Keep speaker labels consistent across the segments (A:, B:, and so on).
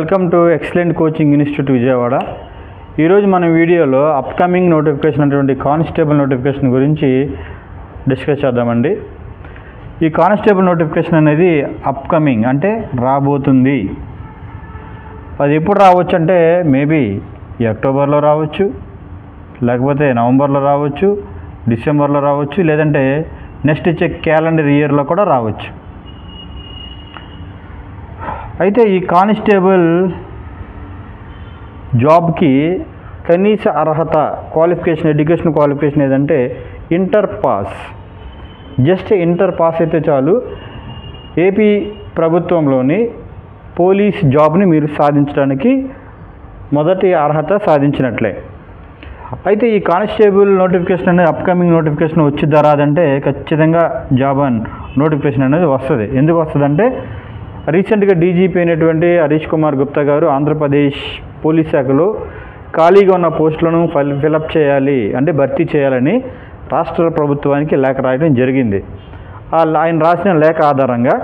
A: Welcome to excellent coaching institute Vijayawada. ఈరోజు మన వీడియోలో అప్కమింగ్ నోటిఫికేషన్ అటువంటి కానిస్టేబుల్ నోటిఫికేషన్ గురించి డిస్కస్ చేద్దామండి. ఈ కానిస్టేబుల్ నోటిఫికేషన్ అనేది అప్కమింగ్ అంటే రాబోతుంది. అది ఎప్పుడు రావచ్చు అంటే మేబీ ఈ అక్టోబర్లో రావచ్చు, లేకపోతే నవంబర్లో రావచ్చు, డిసెంబర్లో రావచ్చు, లేదంటే నెక్స్ట్ ఇచ్చే క్యాలెండర్ ఇయర్లో కూడా రావచ్చు. అయితే ఈ కానిస్టేబుల్ జాబ్కి కనీస అర్హత క్వాలిఫికేషన్, ఎడ్యుకేషన్ క్వాలిఫికేషన్ ఏదంటే inter pass. Just inter pass అయితే చాలు ఏపీ ప్రభుత్వంలోని పోలీస్ జాబ్ని మీరు సాధించడానికి మొదటి అర్హత సాధించినట్లే. అయితే ఈ కానిస్టేబుల్ నోటిఫికేషన్ అనేది అప్కమింగ్ నోటిఫికేషన్ వచ్చిద్దా రాదంటే ఖచ్చితంగా జాబ్ నోటిఫికేషన్ అనేది వస్తుంది. ఎందుకు వస్తుందంటే రీసెంట్గా డీజీపీ అయినటువంటి హరీష్ కుమార్ గుప్తా గారు ఆంధ్రప్రదేశ్ పోలీస్ శాఖలో ఖాళీగా ఉన్న పోస్టులను ఫిలప్ చేయాలి అంటే భర్తీ చేయాలని రాష్ట్ర ప్రభుత్వానికి లేఖ రాయడం జరిగింది. ఆయన రాసిన లేఖ ఆధారంగా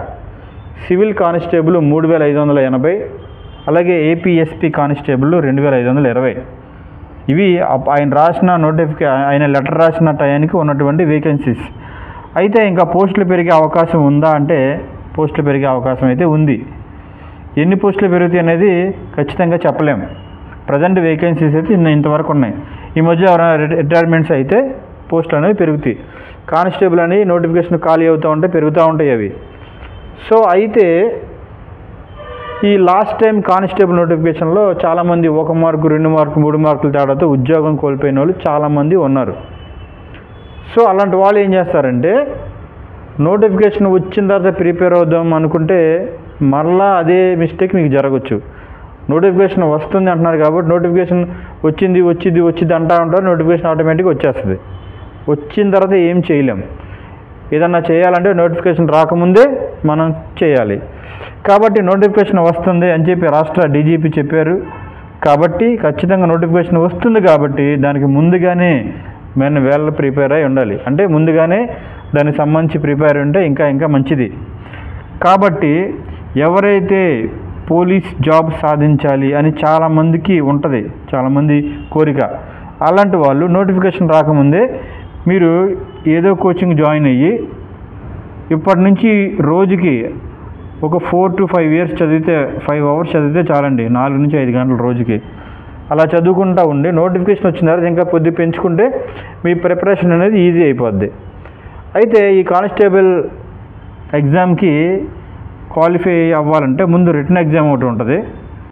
A: సివిల్ కానిస్టేబుల్ 3580, అలాగే ఏపీఎస్పీ కానిస్టేబుల్ 2520 ఇవి ఆయన రాసిన ఆయన లెటర్ రాసిన టయానికి ఉన్నటువంటి వేకెన్సీస్. అయితే ఇంకా పోస్టులు పెరిగే అవకాశం ఉందా అంటే పోస్టులు పెరిగే అవకాశం అయితే ఉంది. ఎన్ని పోస్టులు పెరుగుతాయి అనేది ఖచ్చితంగా చెప్పలేము. ప్రజెంట్ వేకెన్సీస్ అయితే ఇంతవరకు ఉన్నాయి. ఈ మధ్య రిటైర్మెంట్స్ అయితే పోస్టులు అనేవి పెరుగుతాయి. కానిస్టేబుల్ అని నోటిఫికేషన్ ఖాళీ అవుతూ పెరుగుతూ ఉంటాయి అవి. సో అయితే ఈ లాస్ట్ టైం కానిస్టేబుల్ నోటిఫికేషన్లో చాలామంది 1 మార్కు 2 మార్కు 3 మార్కుల తేడాతో ఉద్యోగం కోల్పోయిన వాళ్ళు చాలామంది ఉన్నారు. సో అలాంటి వాళ్ళు ఏం చేస్తారంటే నోటిఫికేషన్ వచ్చిన తర్వాత ప్రిపేర్ అవుదాం అనుకుంటే మరలా అదే మిస్టేక్ మీకు జరగచ్చు. నోటిఫికేషన్ వస్తుంది అంటున్నారు కాబట్టి నోటిఫికేషన్ వచ్చింది అంటూ ఉంటారు. నోటిఫికేషన్ ఆటోమేటిక్గా వచ్చేస్తుంది. వచ్చిన తర్వాత ఏం చేయలేం. ఏదన్నా చేయాలంటే నోటిఫికేషన్ రాకముందే మనం చేయాలి. కాబట్టి నోటిఫికేషన్ వస్తుంది అని చెప్పి రాష్ట్ర డీజీపీ చెప్పారు కాబట్టి ఖచ్చితంగా నోటిఫికేషన్ వస్తుంది కాబట్టి దానికి ముందుగానే మనం వేళ ప్రిపేర్ అయి ఉండాలి. అంటే ముందుగానే దానికి సంబంధించి ప్రిపేర్ ఉంటే ఇంకా మంచిది. కాబట్టి ఎవరైతే పోలీస్ జాబ్ సాధించాలి అని చాలామందికి ఉంటుంది, చాలామంది కోరిక, అలాంటి వాళ్ళు నోటిఫికేషన్ రాకముందే మీరు ఏదో కోచింగ్ జాయిన్ అయ్యి ఇప్పటి నుంచి రోజుకి ఒక 4 to 5 years చదివితే 5 hours చదివితే చాలండి. 4 నుంచి 5 గంటలు రోజుకి అలా చదువుకుంటూ ఉండి నోటిఫికేషన్ వచ్చిన తర్వాత ఇంకా కొద్ది పెంచుకుంటే మీ ప్రిపరేషన్ అనేది ఈజీ అయిపోద్ది. అయితే ఈ కానిస్టేబుల్ ఎగ్జామ్కి క్వాలిఫై అవ్వాలంటే ముందు రిటన్ ఎగ్జామ్ ఒకటి ఉంటుంది.